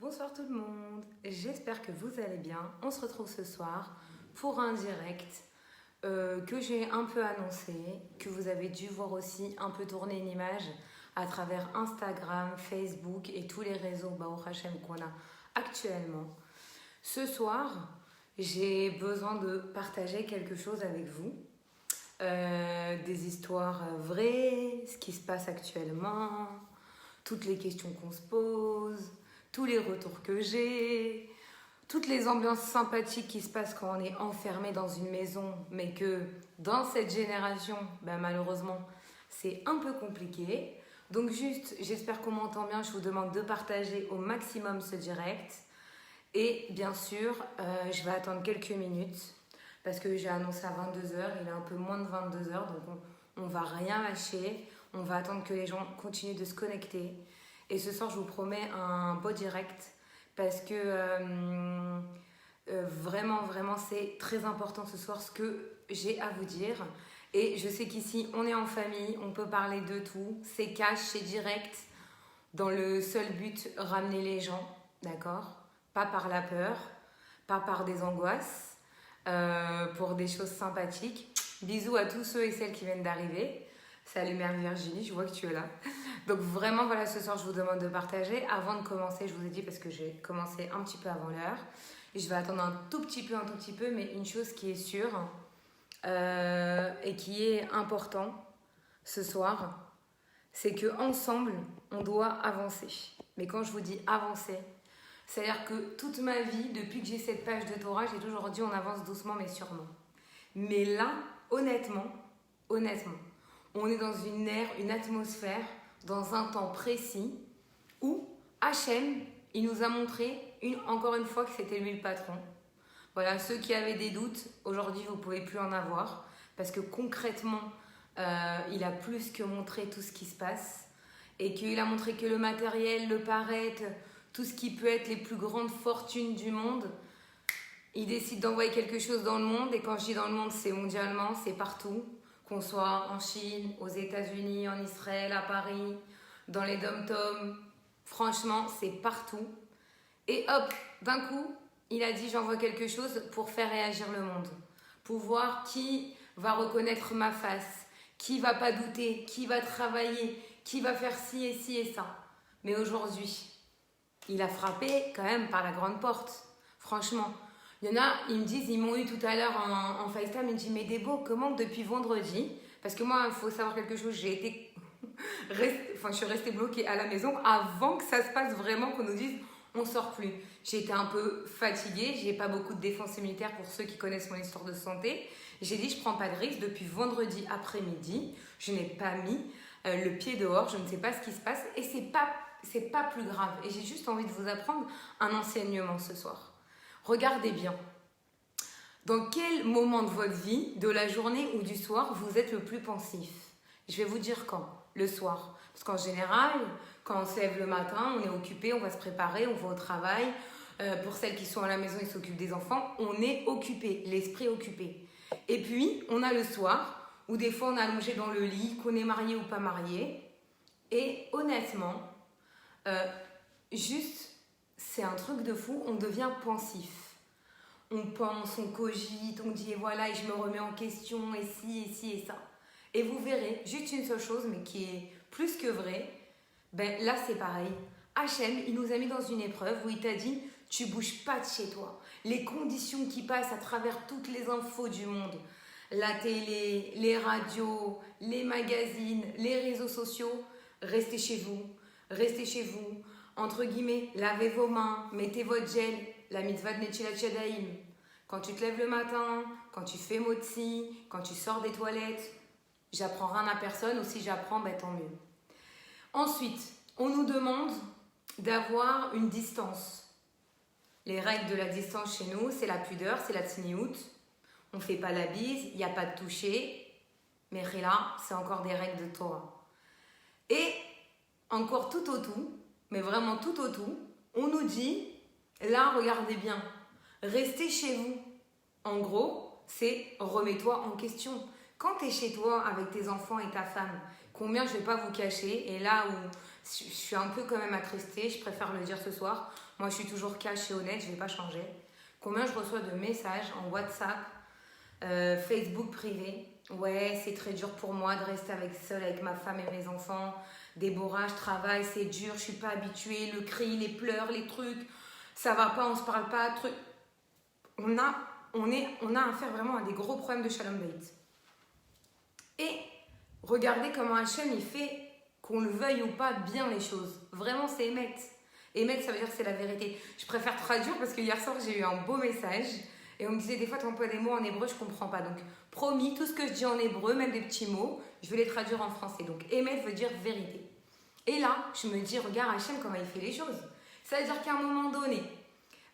Bonsoir tout le monde, j'espère que vous allez bien. On se retrouve ce soir pour un direct que j'ai un peu annoncé, que vous avez dû voir aussi un peu tourner une image à travers Instagram, Facebook et tous les réseaux Baruch Hashem qu'on a actuellement. Ce soir, j'ai besoin de partager quelque chose avec vous. Des histoires vraies, ce qui se passe actuellement, toutes les questions qu'on se pose, tous les retours que j'ai, toutes les ambiances sympathiques qui se passent quand on est enfermé dans une maison, mais que dans cette génération, malheureusement, c'est un peu compliqué. Donc juste, j'espère qu'on m'entend bien, je vous demande de partager au maximum ce direct. Et bien sûr, je vais attendre quelques minutes parce que j'ai annoncé à 22h, il est un peu moins de 22h, donc on va rien lâcher. On va attendre que les gens continuent de se connecter. Et ce soir, je vous promets un beau direct parce que vraiment, c'est très important ce soir ce que j'ai à vous dire. Et je sais qu'ici, on est en famille, on peut parler de tout. C'est cash, c'est direct, dans le seul but, ramener les gens, d'accord ? Pas par la peur, pas par des angoisses, pour des choses sympathiques. Bisous à tous ceux et celles qui viennent d'arriver. Salut Mère Virginie, je vois que tu es là. Donc vraiment, voilà, ce soir, je vous demande de partager. Avant de commencer, je vous ai dit, parce que j'ai commencé un petit peu avant l'heure, et je vais attendre un tout petit peu, mais une chose qui est sûre et qui est important ce soir, c'est qu'ensemble, on doit avancer. Mais quand je vous dis avancer, c'est-à-dire que toute ma vie, depuis que j'ai cette page de Torah, j'ai toujours dit on avance doucement mais sûrement. Mais là, honnêtement, on est dans une ère, une atmosphère, dans un temps précis où Hachem, il nous a montré encore une fois que c'était lui le patron. Voilà, ceux qui avaient des doutes, aujourd'hui vous ne pouvez plus en avoir parce que concrètement, il a plus que montré tout ce qui se passe et qu'il a montré que le matériel, le paraître, tout ce qui peut être les plus grandes fortunes du monde, il décide d'envoyer quelque chose dans le monde. Et quand je dis dans le monde, c'est mondialement, c'est partout. Qu'on soit en Chine, aux États-Unis, en Israël, à Paris, dans les dom-toms. Franchement, c'est partout. Et hop, d'un coup, il a dit j'envoie quelque chose pour faire réagir le monde. Pour voir qui va reconnaître ma face, qui va pas douter, qui va travailler, qui va faire ci et ça. Mais aujourd'hui, il a frappé quand même par la grande porte. Franchement. Il y en a, ils me disent, ils m'ont eu tout à l'heure en FaceTime, ils me disent, mais Débo, comment depuis vendredi, parce que moi, il faut savoir quelque chose, je suis restée bloquée à la maison avant que ça se passe vraiment, qu'on nous dise, on sort plus. J'ai été un peu fatiguée, j'ai pas beaucoup de défense immunitaire pour ceux qui connaissent mon histoire de santé. J'ai dit, je prends pas de risque, depuis vendredi après-midi, je n'ai pas mis le pied dehors, je ne sais pas ce qui se passe, et c'est pas plus grave. Et j'ai juste envie de vous apprendre un enseignement ce soir. Regardez bien, dans quel moment de votre vie, de la journée ou du soir, vous êtes le plus pensif? Je vais vous dire quand, le soir. Parce qu'en général, quand on se lève le matin, on est occupé, on va se préparer, on va au travail. Pour celles qui sont à la maison, ils s'occupent des enfants. On est occupé, l'esprit occupé. Et puis, on a le soir, où des fois on est allongé dans le lit, qu'on est marié ou pas marié. Et honnêtement, c'est un truc de fou, on devient pensif. On pense, on cogite, on dit et voilà, et je me remets en question, et ci et ça. Et vous verrez, juste une seule chose, mais qui est plus que vraie, là c'est pareil. Hachem, il nous a mis dans une épreuve où il t'a dit, tu bouges pas de chez toi. Les conditions qui passent à travers toutes les infos du monde, la télé, les radios, les magazines, les réseaux sociaux, restez chez vous. Entre guillemets, lavez vos mains, mettez votre gel, la mitzvah de Netilat Yadayim. Quand tu te lèves le matin, quand tu fais motzi, quand tu sors des toilettes, j'apprends rien à personne, ou si j'apprends, tant mieux. Ensuite, on nous demande d'avoir une distance. Les règles de la distance chez nous, c'est la pudeur, c'est la tsniout. On ne fait pas la bise, il n'y a pas de toucher. Mais là, c'est encore des règles de Torah. Et encore tout au tout, mais vraiment tout au tout, on nous dit, là, regardez bien, restez chez vous. En gros, c'est remets-toi en question. Quand tu es chez toi avec tes enfants et ta femme, Combien, je vais pas vous cacher, et là où je suis un peu quand même attristée, je préfère le dire ce soir, moi je suis toujours cash et honnête, je vais pas changer. Combien je reçois de messages en WhatsApp, Facebook privé. Ouais, c'est très dur pour moi de rester seule avec ma femme et mes enfants. Déborah, je travaille, c'est dur, je suis pas habituée. Le cri, les pleurs, les trucs, ça va pas, on se parle pas, truc. On a affaire vraiment à des gros problèmes de shalom bayit. Et regardez comment Hachem il fait, qu'on le veuille ou pas, bien les choses. Vraiment, c'est émet. Émet, ça veut dire que c'est la vérité. Je préfère traduire parce que hier soir, j'ai eu un beau message. Et on me disait, des fois, tu emploies des mots en hébreu, je comprends pas. Donc, promis, tout ce que je dis en hébreu, même des petits mots, je vais les traduire en français. Donc, émet veut dire vérité. Et là, je me dis, regarde Hachem, comment il fait les choses. Ça veut dire qu'à un moment donné,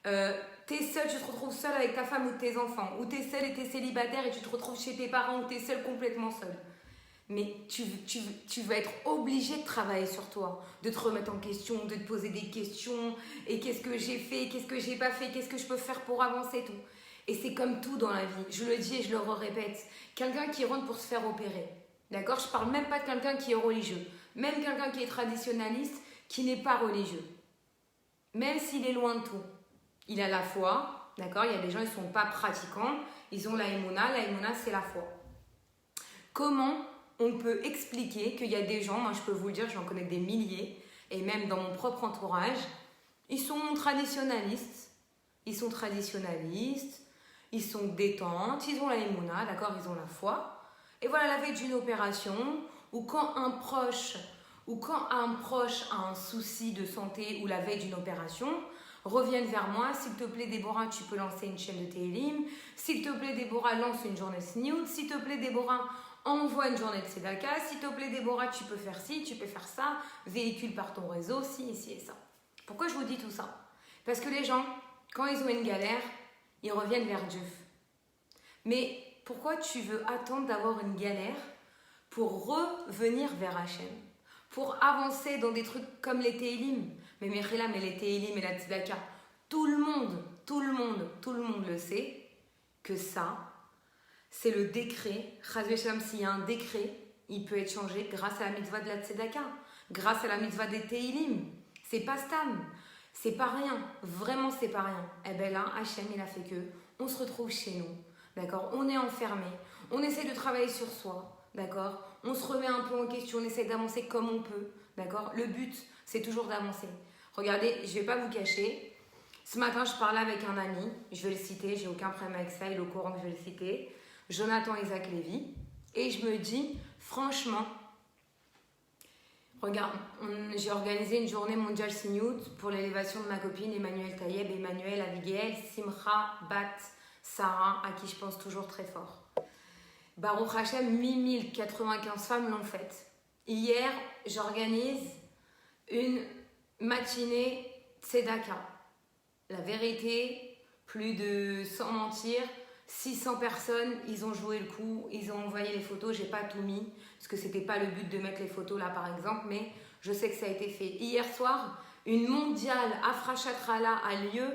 t'es seul, tu te retrouves seul avec ta femme ou tes enfants. Ou t'es seul et t'es célibataire et tu te retrouves chez tes parents ou t'es seul complètement seul. Mais tu vas être obligé de travailler sur toi, de te remettre en question, de te poser des questions. Et qu'est-ce que j'ai fait, qu'est-ce que j'ai pas fait, qu'est-ce que je peux faire pour avancer, tout. Et c'est comme tout dans la vie, je le dis et je le répète. Quelqu'un qui rentre pour se faire opérer, d'accord? Je parle même pas de quelqu'un qui est religieux, même quelqu'un qui est traditionnaliste, qui n'est pas religieux. Même s'il est loin de tout, il a la foi, d'accord? Il y a des gens, ils sont pas pratiquants, ils ont la émouna c'est la foi. Comment on peut expliquer qu'il y a des gens, moi je peux vous le dire, j'en connais des milliers, et même dans mon propre entourage, ils sont traditionnalistes, ils sont détentes, ils ont la émouna, d'accord, ils ont la foi. Et voilà, la veille d'une opération, ou quand un proche a un souci de santé ou la veille d'une opération, reviennent vers moi. S'il te plaît, Déborah, tu peux lancer une chaîne de Télim. S'il te plaît, Déborah, lance une journée de Sniout. S'il te plaît, Déborah, envoie une journée de Tzedaka. S'il te plaît, Déborah, tu peux faire ci, tu peux faire ça. Véhicule par ton réseau, ci, ici et ça. Pourquoi je vous dis tout ça? Parce que les gens, quand ils ont une galère, ils reviennent vers Dieu. Mais pourquoi tu veux attendre d'avoir une galère pour revenir vers Hachem? Pour avancer dans des trucs comme les Télim. Mais Mechila, mais les Télim et la Tzedaka, tout le monde le sait que ça, c'est le décret. Chazvé Shalom, s'il y a un décret, il peut être changé grâce à la mitzvah de la Tzedaka, grâce à la mitzvah des Télim. C'est pas stam, c'est pas rien, vraiment c'est pas rien. Et bien là, Hachem, il a fait que on se retrouve chez nous, d'accord? On est enfermé, on essaie de travailler sur soi, d'accord? On se remet un peu en question, on essaie d'avancer comme on peut, d'accord? Le but, c'est toujours d'avancer. Regardez, je vais pas vous cacher, ce matin, je parlais avec un ami, je vais le citer, j'ai aucun problème avec ça, il est au courant que je vais le citer, Jonathan Isaac Lévy, et je me dis, franchement, regarde, j'ai organisé une journée mondiale Sniout pour l'élévation de ma copine Emmanuel Tayeb, Emmanuel Abigail, Simcha, Bat, Sarah, à qui je pense toujours très fort. Baruch Hashem, 1095 femmes l'ont faite. Hier, j'organise une matinée Tzedaka. La vérité, plus de, sans mentir, 600 personnes, ils ont joué le coup, ils ont envoyé les photos, j'ai pas tout mis, parce que c'était pas le but de mettre les photos là par exemple, mais je sais que ça a été fait. Hier soir, une mondiale Afrachatrala a lieu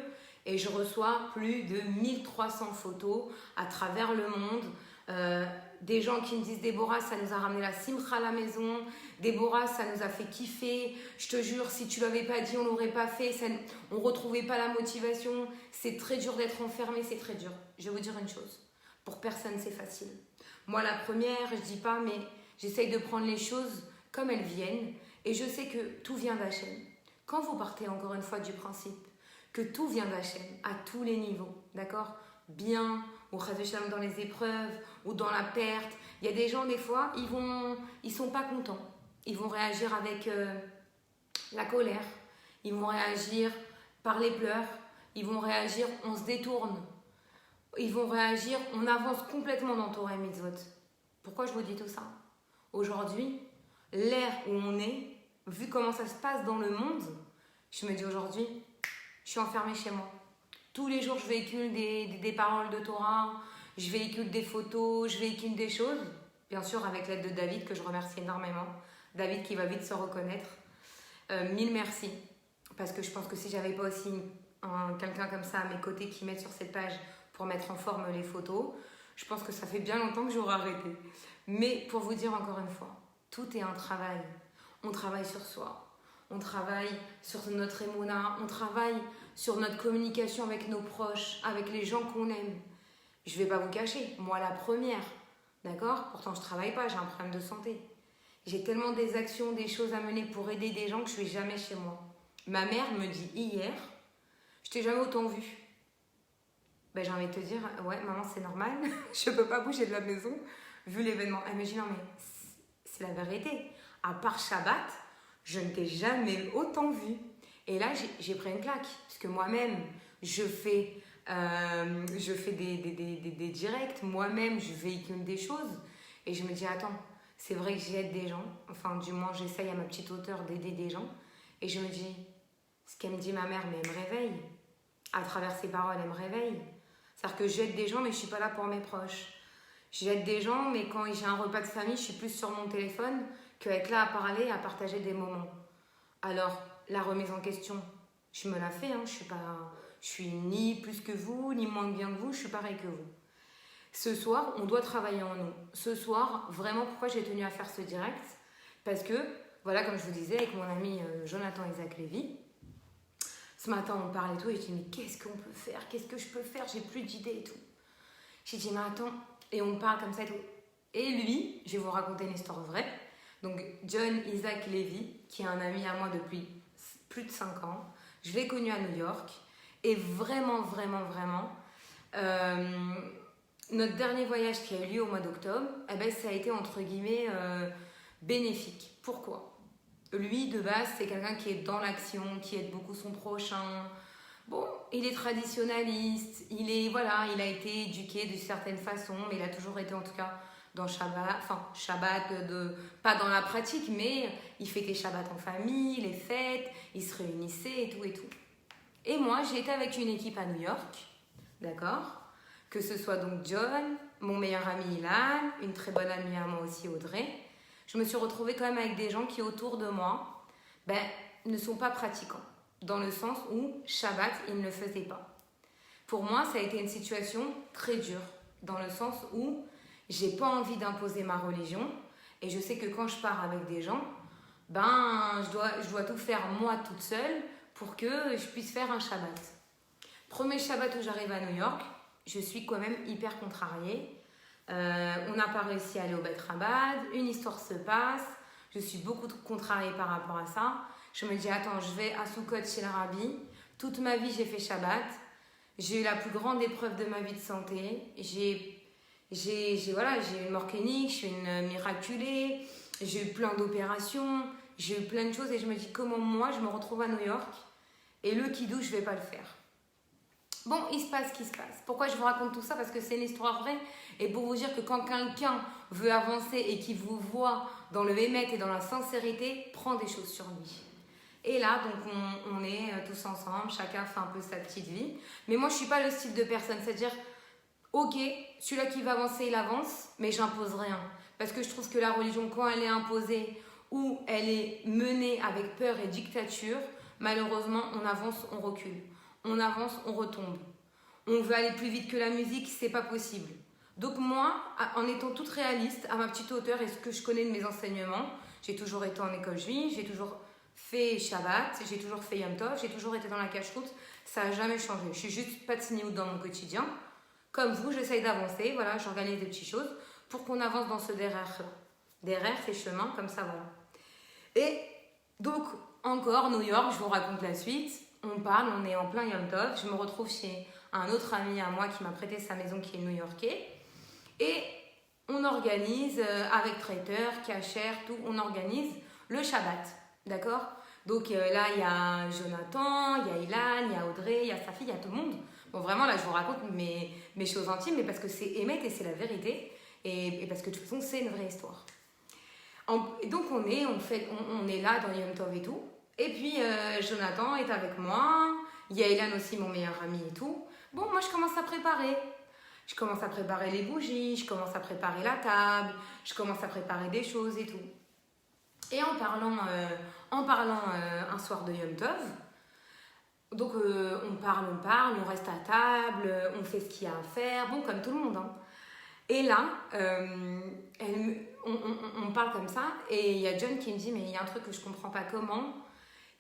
et je reçois plus de 1300 photos à travers le monde. Des gens qui me disent Déborah, ça nous a ramené la simcha à la maison, Déborah, ça nous a fait kiffer, je te jure, si tu l'avais pas dit, on l'aurait pas fait, ça, on retrouvait pas la motivation, c'est très dur d'être enfermé, c'est très dur. Je vais vous dire une chose, pour personne c'est facile. Moi la première, je dis pas, mais j'essaye de prendre les choses comme elles viennent, et je sais que tout vient d'Hachem. Quand vous partez encore une fois du principe que tout vient d'Hachem, à tous les niveaux, d'accord? Bien, ou dans les épreuves, ou dans la perte. Il y a des gens, des fois, ils sont pas contents. Ils vont réagir avec la colère. Ils vont réagir par les pleurs. Ils vont réagir, on se détourne. Ils vont réagir, on avance complètement dans Torah et Mitzvot. Pourquoi je vous dis tout ça? Aujourd'hui, l'ère où on est, vu comment ça se passe dans le monde, je me dis aujourd'hui, je suis enfermée chez moi. Tous les jours, je véhicule des paroles de Torah, je véhicule des photos, je véhicule des choses. Bien sûr, avec l'aide de David, que je remercie énormément. David qui va vite se reconnaître. Mille merci. Parce que je pense que si j'avais pas aussi quelqu'un comme ça à mes côtés qui m'aide sur cette page pour mettre en forme les photos, je pense que ça fait bien longtemps que j'aurais arrêté. Mais pour vous dire encore une fois, Tout est un travail. On travaille sur soi. On travaille sur notre émouna. On travaille sur notre communication avec nos proches, avec les gens qu'on aime. Je ne vais pas vous cacher, moi la première. D'accord? Pourtant, je ne travaille pas, j'ai un problème de santé. J'ai tellement des actions, des choses à mener pour aider des gens que je ne suis jamais chez moi. Ma mère me dit hier, je t'ai jamais autant vu. Ben, j'ai envie de te dire, ouais, maman, c'est normal, je peux pas bouger de la maison, vu l'événement. Elle me dit, non, mais c'est la vérité. À part Shabbat, je ne t'ai jamais autant vu. Et là, j'ai pris une claque, parce que moi-même, je fais des directs, moi-même, je véhicule des choses. Et je me dis, attends, c'est vrai que j'aide des gens, enfin, du moins, j'essaye à ma petite hauteur d'aider des gens. Et je me dis, ce qu'elle me dit ma mère, mais elle me réveille. À travers ses paroles, elle me réveille. C'est-à-dire que j'aide des gens, mais je ne suis pas là pour mes proches. J'aide des gens, mais quand j'ai un repas de famille, je suis plus sur mon téléphone qu'être là à parler, à partager des moments. Alors, la remise en question, je me la fais. Hein. Je suis ni plus que vous, ni moins bien que vous, je suis pareil que vous. Ce soir, on doit travailler en nous. Ce soir, vraiment, pourquoi j'ai tenu à faire ce direct? Parce que, voilà, comme je vous disais, avec mon ami Jonathan Isaac Lévy, ce matin, on parlait et tout, et je dis, mais qu'est-ce qu'on peut faire? Qu'est-ce que je peux faire? J'ai plus d'idées et tout. J'ai dit, mais attends, et on parle comme ça et tout. Et lui, je vais vous raconter une histoire vraie. Donc, John Isaac Lévy, qui est un ami à moi depuis plus de 5 ans, je l'ai connu à New York, et vraiment, notre dernier voyage qui a eu lieu au mois d'octobre, eh ben, ça a été entre guillemets bénéfique. Pourquoi? Lui, de base, c'est quelqu'un qui est dans l'action, qui aide beaucoup son prochain. Bon, il est traditionnaliste, il a été éduqué d'une certaine façon, mais il a toujours été en tout cas dans Shabbat, pas dans la pratique, mais il fêtait Shabbat en famille, les fêtes, il se réunissait et tout et tout. Et moi, j'ai été avec une équipe à New York, d'accord? Que ce soit donc John, mon meilleur ami Ilan, une très bonne amie à moi aussi Audrey. Je me suis retrouvée quand même avec des gens qui autour de moi ne sont pas pratiquants. Dans le sens où Shabbat, ils ne le faisaient pas. Pour moi, ça a été une situation très dure. Dans le sens où j'ai pas envie d'imposer ma religion. Et je sais que quand je pars avec des gens, je dois tout faire moi toute seule pour que je puisse faire un Shabbat. Premier Shabbat où j'arrive à New York, je suis quand même hyper contrariée. On n'a pas réussi à aller au Beit Rabad, une histoire se passe, je suis beaucoup contrariée par rapport à ça. Je me dis, attends, je vais à Soukot chez le Rabbi, toute ma vie j'ai fait Shabbat, j'ai eu la plus grande épreuve de ma vie de santé, j'ai une mort clinique, je suis une miraculée, j'ai eu plein d'opérations, j'ai eu plein de choses et je me dis, comment moi je me retrouve à New York et le kidou, je vais pas le faire. Bon, il se passe ce qui se passe. Pourquoi je vous raconte tout ça? Parce que c'est une histoire vraie. Et pour vous dire que quand quelqu'un veut avancer et qu'il vous voit dans le émet et dans la sincérité, prend des choses sur lui. Et là, donc, on est tous ensemble. Chacun fait un peu sa petite vie. Mais moi, je ne suis pas le style de personne. C'est-à-dire, ok, celui-là qui va avancer, il avance, mais j'impose rien. Parce que je trouve que la religion, quand elle est imposée ou elle est menée avec peur et dictature, malheureusement, on avance, on recule. On avance, on retombe. On veut aller plus vite que la musique, c'est pas possible. Donc moi, en étant toute réaliste, à ma petite hauteur et ce que je connais de mes enseignements, j'ai toujours été en école juive, j'ai toujours fait Shabbat, j'ai toujours fait Yom Tov, j'ai toujours été dans la cache-route, ça n'a jamais changé. Je suis juste pas tsniout dans mon quotidien. Comme vous, j'essaye d'avancer, voilà, j'organise des petites choses pour qu'on avance dans ce derrière-là. Derrière ces chemins, comme ça, voilà. Et donc, encore, New York, je vous raconte la suite. On parle, on est en plein Yom Tov. Je me retrouve chez un autre ami à moi qui m'a prêté sa maison qui est new-yorkais. Et on organise avec traiteur, cachère, tout, on organise le Shabbat. D'accord? Donc là, il y a Jonathan, il y a Ilan, il y a Audrey, il y a sa fille, il y a tout le monde. Bon, vraiment, là, je vous raconte mes choses intimes, mais parce que c'est émet et c'est la vérité. Et parce que de toute façon, c'est une vraie histoire. Donc, on est là dans Yom Tov et tout. Et puis, Jonathan est avec moi. Il y a Ilan aussi, mon meilleur ami et tout. Bon, moi, je commence à préparer. Je commence à préparer les bougies, je commence à préparer la table, je commence à préparer des choses et tout. Et en parlant un soir de Yom Tov, donc on parle, on reste à table, on fait ce qu'il y a à faire, bon, comme tout le monde. Hein. Et là, on parle comme ça, et il y a John qui me dit, mais il y a un truc que je comprends pas, comment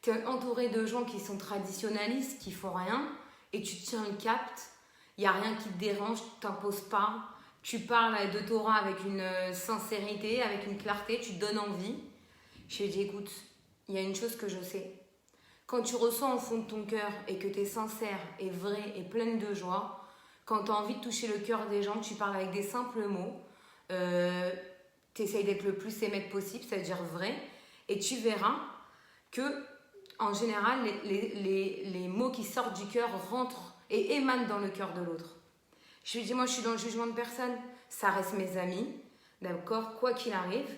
tu es entouré de gens qui sont traditionnalistes, qui font rien, et tu tiens le cap, il n'y a rien qui te dérange, tu t'imposes pas, tu parles de Torah avec une sincérité, avec une clarté, tu te donnes envie. Je lui ai dit, écoute, il y a une chose que je sais. Quand tu ressens au fond de ton cœur et que tu es sincère et vrai et pleine de joie, quand tu as envie de toucher le cœur des gens, tu parles avec des simples mots, tu essayes d'être le plus émette possible, c'est-à-dire vrai, et tu verras que, en général, les mots qui sortent du cœur rentrent et émanent dans le cœur de l'autre. Je lui dis, moi je suis dans le jugement de personne, ça reste mes amis, d'accord, quoi qu'il arrive,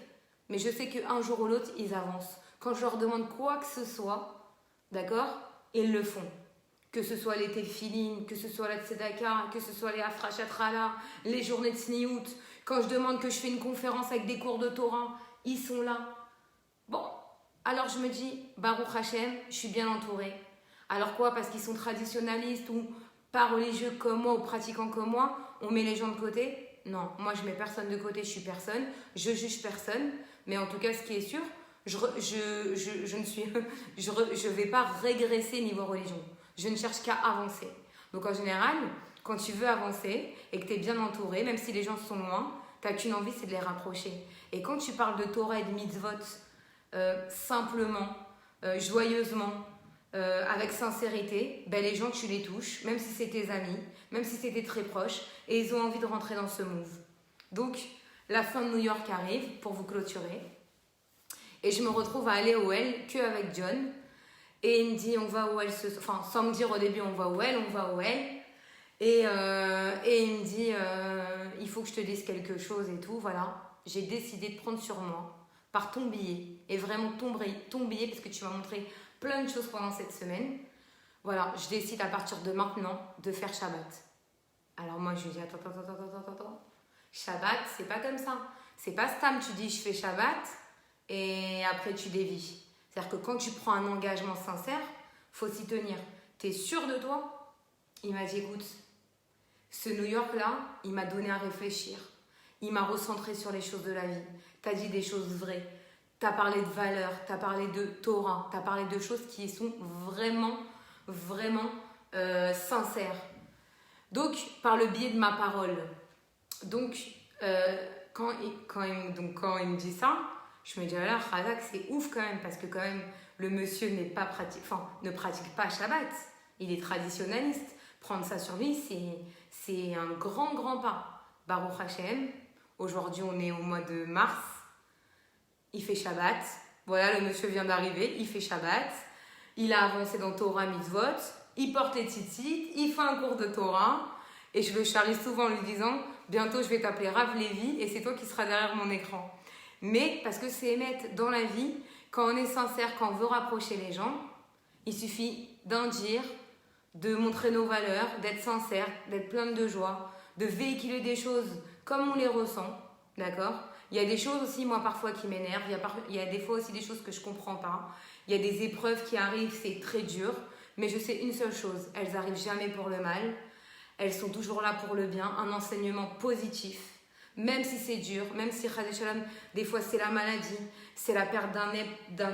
mais je sais qu'un jour ou l'autre, ils avancent. Quand je leur demande quoi que ce soit, d'accord, ils le font. Que ce soit les tefilines, que ce soit la tzedaka, que ce soit les afrashatrala, les journées de sniout. Quand je demande que je fais une conférence avec des cours de Torah, ils sont là. Bon, alors je me dis, Baruch Hashem, je suis bien entourée. Alors quoi, parce qu'ils sont traditionnalistes ou pas religieux comme moi ou pratiquants comme moi, on met les gens de côté? Non, moi je mets personne de côté, je suis personne, je juge personne. Mais en tout cas, ce qui est sûr, je ne vais pas régresser niveau religion. Je ne cherche qu'à avancer. Donc en général, quand tu veux avancer et que tu es bien entouré, même si les gens sont loin, tu n'as qu'une envie, c'est de les rapprocher. Et quand tu parles de Torah et de mitzvot, simplement, joyeusement, avec sincérité, ben les gens tu les touches, même si c'est tes amis, même si c'était très proche, et ils ont envie de rentrer dans ce move. Donc la fin de New York arrive pour vous clôturer, et je me retrouve à aller au L qu'avec John, et il me dit on va où elle enfin sans me dire au début on va où elle, et il me dit il faut que je te dise quelque chose et tout, voilà. J'ai décidé de prendre sur moi par ton billet, et vraiment ton billet, parce que tu m'as montré plein de choses pendant cette semaine. Voilà, je décide à partir de maintenant de faire Shabbat. Alors moi je lui dis attends. Shabbat, c'est pas comme ça. C'est pas Stam, tu dis je fais Shabbat et après tu dévies. C'est-à-dire que quand tu prends un engagement sincère, faut s'y tenir. T'es sûr de toi? Il m'a dit écoute, ce New York-là, il m'a donné à réfléchir. Il m'a recentré sur les choses de la vie. T'as dit des choses vraies. T'as parlé de valeurs, t'as parlé de Torah, t'as parlé de choses qui sont vraiment sincères. Donc, par le biais de ma parole. Donc, quand il me dit ça, je me dis, voilà, Razak, c'est ouf quand même, parce que quand même, le monsieur ne pratique pas Shabbat. Il est traditionnaliste. Prendre ça sur lui, c'est un grand pas. Baruch Hashem, aujourd'hui on est au mois de mars, il fait Shabbat. Voilà, le monsieur vient d'arriver, il fait Shabbat. Il a avancé dans Torah Mitzvot, il porte les tzitzit, il fait un cours de Torah. Et je le charrie souvent en lui disant, bientôt je vais t'appeler Rav Lévi et c'est toi qui seras derrière mon écran. Mais parce que c'est émettre dans la vie, quand on est sincère, quand on veut rapprocher les gens, il suffit d'un dire, de montrer nos valeurs, d'être sincère, d'être plein de joie, de véhiculer des choses comme on les ressent, d'accord? Il y a des choses aussi, moi, parfois qui m'énervent, il y a des fois aussi des choses que je comprends pas, il y a des épreuves qui arrivent, c'est très dur, mais je sais une seule chose, elles arrivent jamais pour le mal, elles sont toujours là pour le bien, un enseignement positif, même si c'est dur, même si, Shalom, des fois c'est la maladie, c'est la perte d'un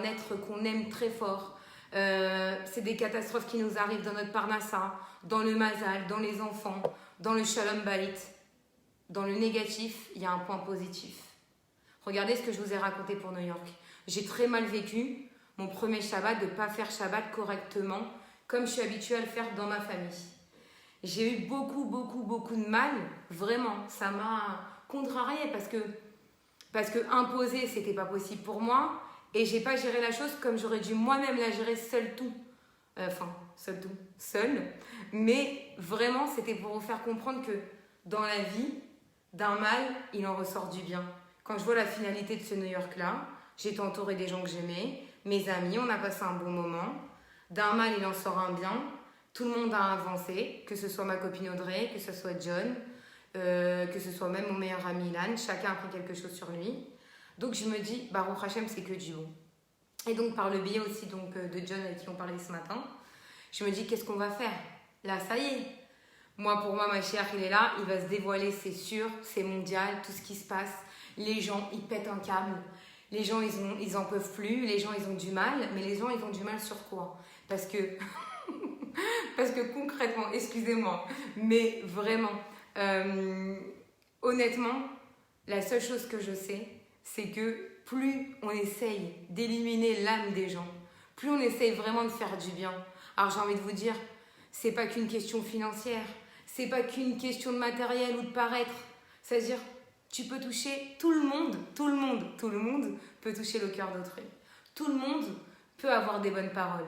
être qu'on aime très fort, c'est des catastrophes qui nous arrivent dans notre parnassa, dans le mazal, dans les enfants, dans le shalom bait. Dans le négatif, il y a un point positif. Regardez ce que je vous ai raconté pour New York. J'ai très mal vécu mon premier Shabbat de ne pas faire Shabbat correctement comme je suis habituée à le faire dans ma famille. J'ai eu beaucoup de mal, vraiment. Ça m'a contrariée parce que imposer, c'était pas possible pour moi. Et j'ai pas géré la chose comme j'aurais dû moi-même la gérer seule. Mais vraiment, c'était pour vous faire comprendre que dans la vie, d'un mal, il en ressort du bien. Quand je vois la finalité de ce New York-là, j'étais entourée des gens que j'aimais, mes amis, on a passé un bon moment. D'un mal, il en sort un bien. Tout le monde a avancé, que ce soit ma copine Audrey, que ce soit John, que ce soit même mon meilleur ami Ilan. Chacun a pris quelque chose sur lui. Donc je me dis, Baruch Hashem, c'est que du bon. Et donc par le biais aussi de John avec qui on parlait ce matin, je me dis, qu'est-ce qu'on va faire? Là, ça y est. Moi, pour moi, ma chère, il est là, il va se dévoiler, c'est sûr, c'est mondial, tout ce qui se passe. Les gens, ils pètent un câble. Les gens, ils en peuvent plus. Les gens, ils ont du mal. Mais les gens, ils ont du mal sur quoi? Parce que, parce que concrètement, excusez-moi, mais vraiment, honnêtement, la seule chose que je sais, c'est que plus on essaye d'éliminer l'âme des gens, plus on essaye vraiment de faire du bien. Alors j'ai envie de vous dire, c'est pas qu'une question financière, c'est pas qu'une question de matériel ou de paraître. C'est-à-dire, tu peux toucher tout le monde, tout le monde, tout le monde peut toucher le cœur d'autrui. Tout le monde peut avoir des bonnes paroles.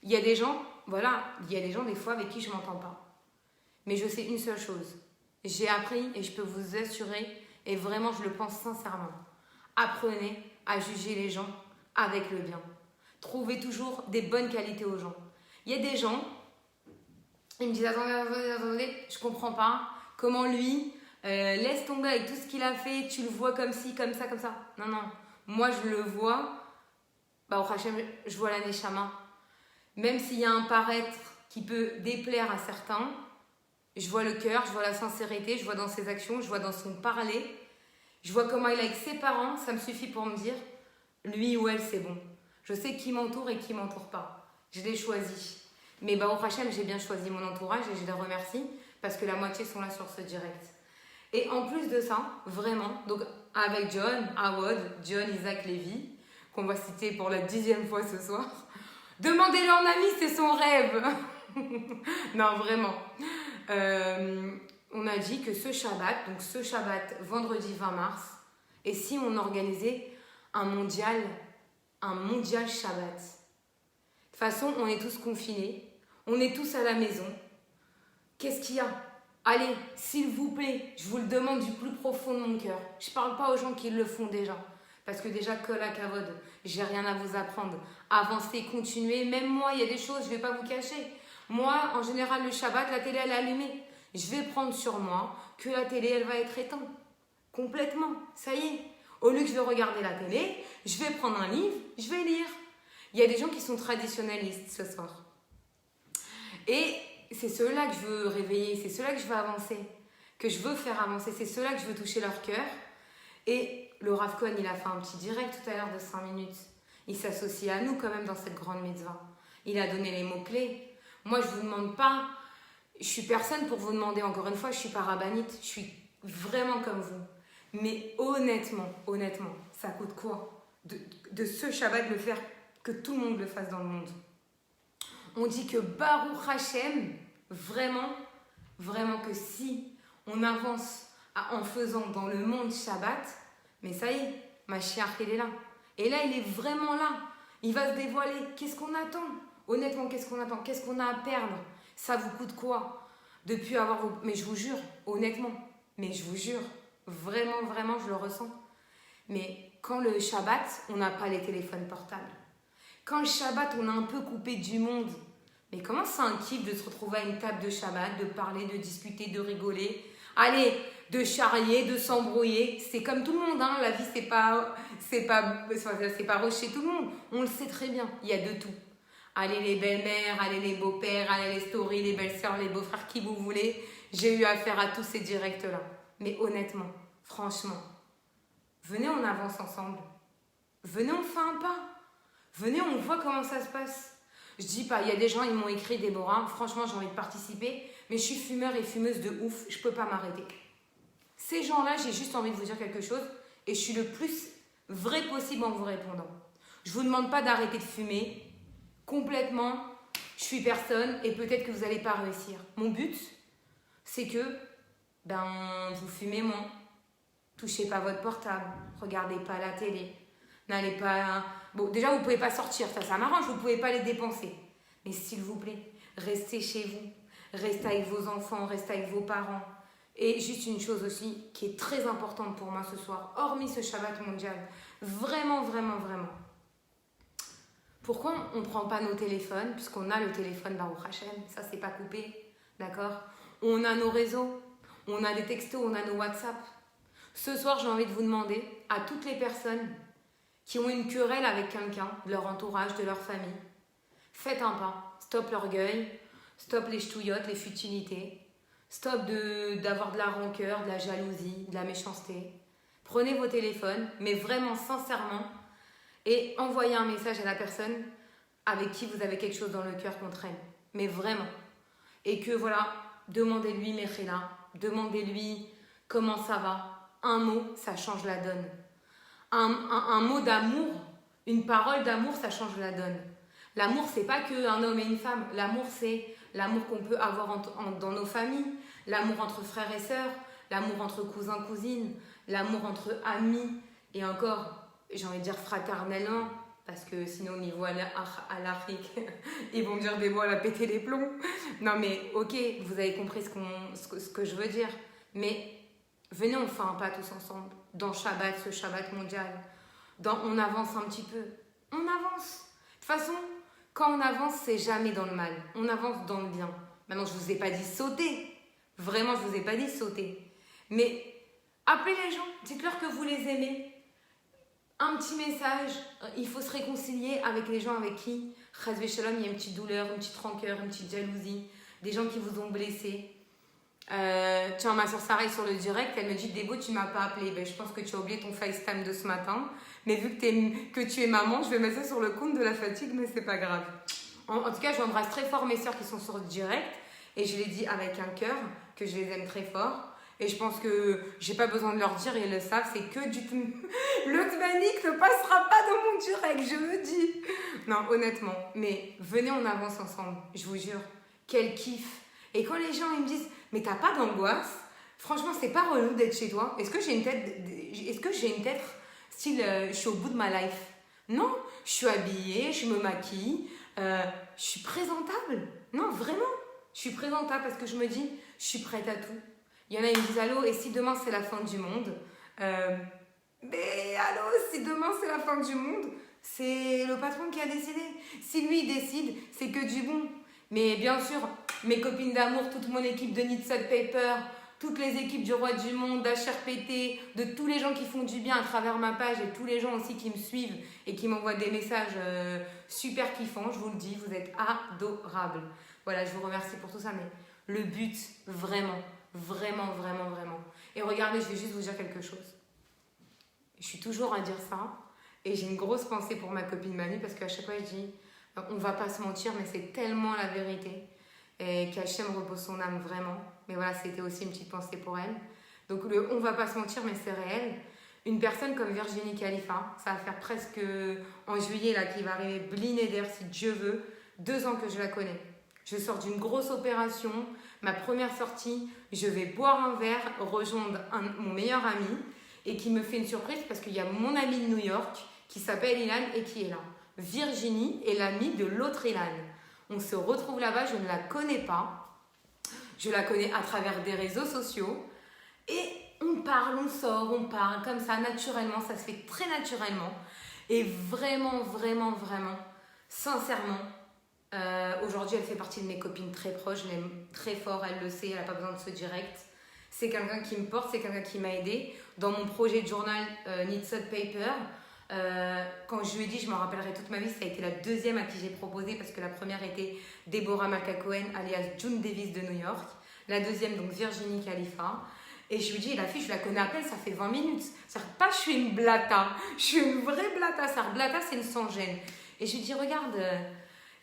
Il y a des gens, voilà, il y a des gens des fois avec qui je m'entends pas. Mais je sais une seule chose. J'ai appris et je peux vous assurer, et vraiment je le pense sincèrement. Apprenez à juger les gens avec le bien. Trouvez toujours des bonnes qualités aux gens. Il y a des gens, ils me disent attendez, je comprends pas. Comment lui, laisse tomber avec tout ce qu'il a fait, tu le vois comme ci, comme ça, comme ça. Non, non. Moi je le vois, au Hachem, je vois la Neshama. Même s'il y a un paraître qui peut déplaire à certains, je vois le cœur, je vois la sincérité, je vois dans ses actions, je vois dans son parler, je vois comment il est avec ses parents, ça me suffit pour me dire, lui ou elle, c'est bon. Je sais qui m'entoure et qui m'entoure pas. Je l'ai choisi. Mais au Hachem, j'ai bien choisi mon entourage et je les remercie parce que la moitié sont là sur ce direct. Et en plus de ça, vraiment, donc avec John, Awad, John, Isaac, Lévy, qu'on va citer pour la 10e fois ce soir, demandez-le en ami, c'est son rêve. Non, vraiment. On a dit que ce Shabbat, vendredi 20 mars, et si on organisait un mondial Shabbat. De toute façon, on est tous confinés, on est tous à la maison. Qu'est-ce qu'il y a? Allez, s'il vous plaît, je vous le demande du plus profond de mon cœur. Je ne parle pas aux gens qui le font déjà. Parce que déjà, kol hakavod, j'ai rien à vous apprendre. Avancez, continuez. Même moi, il y a des choses, je ne vais pas vous cacher. Moi, en général, le Shabbat, la télé, elle est allumée. Je vais prendre sur moi que la télé, elle va être éteinte. Complètement. Ça y est. Au lieu que je vais regarder la télé, je vais prendre un livre, je vais lire. Il y a des gens qui sont traditionnalistes ce soir. Et c'est ceux-là que je veux réveiller, c'est ceux-là que je veux avancer, que je veux faire avancer, c'est ceux-là que je veux toucher leur cœur. Et le Rav Cohen, il a fait un petit direct tout à l'heure de 5 minutes. Il s'associe à nous quand même dans cette grande mitzvah. Il a donné les mots-clés. Moi, je ne vous demande pas, je suis personne pour vous demander, encore une fois, je ne suis pas rabbinite, je suis vraiment comme vous. Mais honnêtement, ça coûte quoi de ce Shabbat de le faire, que tout le monde le fasse dans le monde? On dit que Baruch Hashem, vraiment que si on avance en faisant dans le monde Shabbat, mais ça y est, Mashiach, il est là. Et là, il est vraiment là. Il va se dévoiler. Qu'est-ce qu'on attend? Honnêtement, qu'est-ce qu'on attend? Qu'est-ce qu'on a à perdre? Ça vous coûte quoi? Depuis avoir vos... Mais je vous jure, honnêtement, mais je vous jure, vraiment, je le ressens. Mais quand le Shabbat, on n'a pas les téléphones portables. Quand le Shabbat, on a un peu coupé du monde. Mais comment c'est un kiff de se retrouver à une table de Shabbat, de parler, de discuter, de rigoler. Allez, de charrier, de s'embrouiller. C'est comme tout le monde, hein. La vie, c'est pas rush chez tout le monde. On le sait très bien, il y a de tout. Allez les belles-mères, allez les beaux-pères, allez les stories, les belles-sœurs, les beaux-frères, qui vous voulez. J'ai eu affaire à tous ces directs-là. Mais honnêtement, franchement, venez, on avance ensemble. Venez, on fait un pas. Venez, on voit comment ça se passe. Je dis pas, il y a des gens, ils m'ont écrit, Déborah, franchement, j'ai envie de participer, mais je suis fumeur et fumeuse de ouf, je peux pas m'arrêter. Ces gens-là, j'ai juste envie de vous dire quelque chose, et je suis le plus vrai possible en vous répondant. Je vous demande pas d'arrêter de fumer, complètement, je suis personne, et peut-être que vous n'allez pas réussir. Mon but, c'est que, vous fumez moins, touchez pas votre portable, regardez pas la télé, n'allez pas... Bon, déjà, vous ne pouvez pas sortir, ça m'arrange, vous ne pouvez pas les dépenser. Mais s'il vous plaît, restez chez vous, restez avec vos enfants, restez avec vos parents. Et juste une chose aussi qui est très importante pour moi ce soir, hormis ce Shabbat mondial, vraiment. Pourquoi on ne prend pas nos téléphones, puisqu'on a le téléphone Baruch Hashem, ça c'est pas coupé, d'accord? On a nos réseaux, on a des textos, on a nos WhatsApp. Ce soir, j'ai envie de vous demander à toutes les personnes qui ont une querelle avec quelqu'un, de leur entourage, de leur famille, faites un pas, stop l'orgueil, stop les ch'touillottes, les futilités, Stop d'avoir de la rancœur, de la jalousie, de la méchanceté. Prenez vos téléphones, mais vraiment sincèrement, et envoyez un message à la personne avec qui vous avez quelque chose dans le cœur contre elle. Mais vraiment. Et que voilà, demandez-lui Mechila, demandez-lui comment ça va. Un mot, ça change la donne. Un mot d'amour, une parole d'amour, ça change la donne. L'amour, c'est pas qu'un homme et une femme. L'amour, c'est l'amour qu'on peut avoir dans nos familles, l'amour entre frères et sœurs, l'amour entre cousins, cousines, l'amour entre amis, et encore, j'ai envie de dire fraternellement, parce que sinon au niveau à l'Afrique, ils vont dire des mots à la péter les plombs. Non mais ok, vous avez compris ce que je veux dire. Mais venez, on fait un pas tous ensemble, dans Shabbat, ce Shabbat mondial. On avance un petit peu. On avance. De toute façon, quand on avance, c'est jamais dans le mal. On avance dans le bien. Maintenant, je ne vous ai pas dit sauter. Vraiment, je ne vous ai pas dit sauter. Mais appelez les gens. Dites-leur que vous les aimez. Un petit message. Il faut se réconcilier avec les gens avec qui, Chazvé Shalom, il y a une petite douleur, une petite rancœur, une petite jalousie. Des gens qui vous ont blessé. Tiens, ma soeur Sarah est sur le direct, elle me dit Débo, tu m'as pas appelé. Ben, je pense que tu as oublié ton FaceTime de ce matin, mais vu que tu es maman, je vais mettre ça sur le compte de la fatigue, mais c'est pas grave. En tout cas, j'embrasse très fort mes soeurs qui sont sur le direct, et je les dis avec un cœur que je les aime très fort, et je pense que j'ai pas besoin de leur dire, ils le savent, c'est que du tout. Le Tmanik ne passera pas dans mon direct, je me dis. Non, honnêtement, mais venez, on avance ensemble, je vous jure. Quel kiff. Et quand les gens ils me disent mais t'as pas d'angoisse, franchement c'est pas relou d'être chez toi. Est-ce que j'ai une tête style je suis au bout de ma life? Non, je suis habillée, je me maquille, je suis présentable. Non, vraiment, je suis présentable parce que je me dis je suis prête à tout. Il y en a qui me disent allô, et si demain c'est la fin du monde? Mais allô, si demain c'est la fin du monde, c'est le patron qui a décidé. Si lui il décide, c'est que du bon. Mais bien sûr, mes copines d'amour, toute mon équipe de Knit Salt Paper, toutes les équipes du Roi du Monde, d'HRPT, de tous les gens qui font du bien à travers ma page et tous les gens aussi qui me suivent et qui m'envoient des messages super kiffants, je vous le dis, vous êtes adorables. Voilà, je vous remercie pour tout ça, mais le but, vraiment, vraiment, vraiment, vraiment. Et regardez, je vais juste vous dire quelque chose. Je suis toujours à dire ça et j'ai une grosse pensée pour ma copine Mamie parce qu'à chaque fois je dis on va pas se mentir, mais c'est tellement la vérité. Et qu'Hachem repose son âme vraiment. Mais voilà, c'était aussi une petite pensée pour elle. Donc on va pas se mentir, mais c'est réel. Une personne comme Virginie Khalifa, ça va faire presque en juillet là qui va arriver Blinéder si Dieu veut, 2 ans que je la connais. Je sors d'une grosse opération, ma première sortie, je vais boire un verre, rejoindre mon meilleur ami et qui me fait une surprise parce qu'il y a mon ami de New York qui s'appelle Ilan et qui est là. Virginie est l'amie de l'autre Ilan. On se retrouve là-bas, je ne la connais pas. Je la connais à travers des réseaux sociaux. Et on parle, on sort, on parle comme ça, naturellement. Ça se fait très naturellement. Et vraiment, vraiment, vraiment, sincèrement, aujourd'hui, elle fait partie de mes copines très proches. Je l'aime très fort, elle le sait, elle n'a pas besoin de ce direct. C'est quelqu'un qui me porte, c'est quelqu'un qui m'a aidée. Dans mon projet de journal Knit Salt Paper, quand je lui ai dit, je m'en rappellerai toute ma vie, ça a été la deuxième à qui j'ai proposé parce que la première était Deborah Malka Cohen alias June Davis de New York, la deuxième donc Virginie Khalifa, et je lui dis la fille je la connais à peine, ça fait 20 minutes, c'est-à-dire pas je suis une blata, je suis une vraie blata, ça blata c'est une sans gêne, et je lui dis regarde,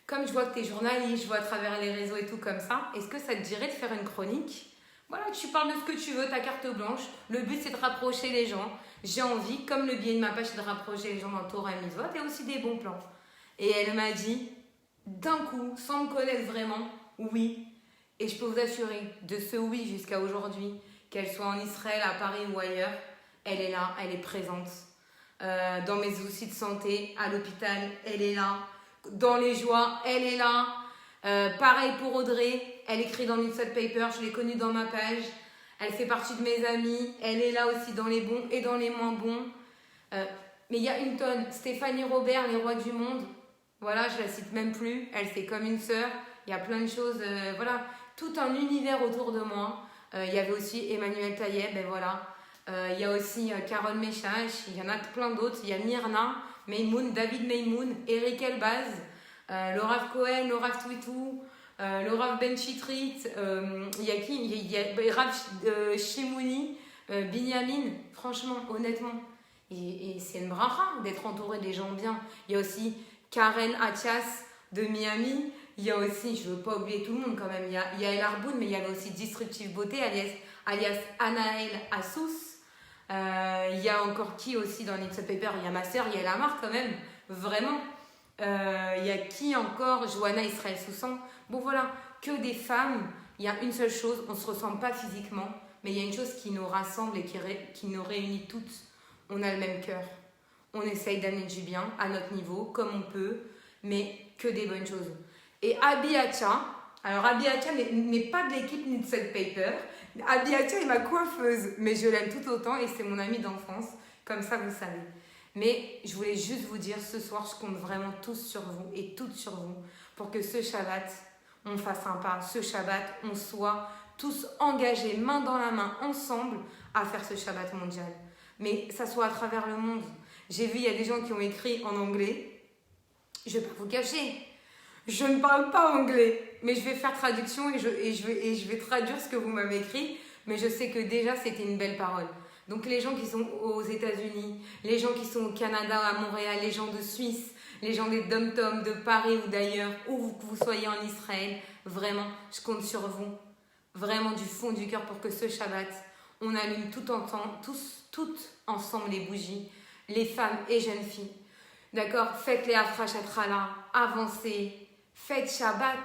comme je vois que t'es journaliste, je vois à travers les réseaux et tout comme ça, est-ce que ça te dirait de faire une chronique? Voilà, tu parles de ce que tu veux, ta carte blanche. Le but, c'est de rapprocher les gens. J'ai envie, comme le biais de ma page, c'est de rapprocher les gens dans Torah et Mitzvot et aussi des bons plans. Et elle m'a dit, d'un coup, sans me connaître vraiment, oui. Et je peux vous assurer, de ce oui jusqu'à aujourd'hui, qu'elle soit en Israël, à Paris ou ailleurs, elle est là, elle est présente. Dans mes soucis de santé, à l'hôpital, elle est là. Dans les joies, elle est là. Pareil pour Audrey, elle écrit dans Knit Salt Paper, je l'ai connue dans ma page, elle fait partie de mes amis, elle est là aussi dans les bons et dans les moins bons. Mais il y a une tonne, Stéphanie Robert, les rois du monde, voilà, je la cite même plus, elle c'est comme une sœur, il y a plein de choses, voilà, tout un univers autour de moi. Il y avait aussi Emmanuel Tayeb, et voilà. Il y a aussi Carole Méchach, il y en a plein d'autres, il y a Myrna, Meimoun, David Meimoun, Eric Elbaz, le Rav Cohen, le Rav Twitou, le Rav Ben Chitrit, il y a qui? Il y a Rav Shimouni, Binyamin, franchement, honnêtement. Et c'est une bracha d'être entouré des gens bien. Il y a aussi Karen Atias de Miami. Il y a aussi, je ne veux pas oublier tout le monde quand même, il y a El Arboun, mais il y avait aussi Disruptive Beauté, alias Anaël Assous. Il y a encore qui aussi dans It's a Paper? Il y a ma sœur, il y a Lamar quand même, vraiment. Il y a qui encore? Johanna Israël Soussan. Bon voilà, que des femmes. Il y a une seule chose, on ne se ressemble pas physiquement, mais il y a une chose qui nous rassemble et qui nous réunit toutes. On a le même cœur. On essaye d'amener du bien à notre niveau, comme on peut, mais que des bonnes choses. Et Abiacha, alors Abiacha n'est pas de l'équipe Need Set Paper. Abiacha est ma coiffeuse, mais je l'aime tout autant et c'est mon amie d'enfance, comme ça vous savez. Mais je voulais juste vous dire, ce soir, je compte vraiment tous sur vous et toutes sur vous pour que ce Shabbat, on fasse un pas. Ce Shabbat, on soit tous engagés, main dans la main, ensemble, à faire ce Shabbat mondial. Mais ça soit à travers le monde. J'ai vu, il y a des gens qui ont écrit en anglais. Je ne vais pas vous cacher. Je ne parle pas anglais, mais je vais faire traduction et je vais traduire ce que vous m'avez écrit. Mais je sais que déjà, c'était une belle parole. Donc les gens qui sont aux États-Unis, les gens qui sont au Canada, à Montréal, les gens de Suisse, les gens des Dom-Tom, de Paris ou d'ailleurs, où que vous soyez en Israël, vraiment, je compte sur vous. Vraiment du fond du cœur pour que ce Shabbat, on allume toutes ensemble les bougies, les femmes et jeunes filles. D'accord? Faites les Afrashatrala, avancez, faites Shabbat.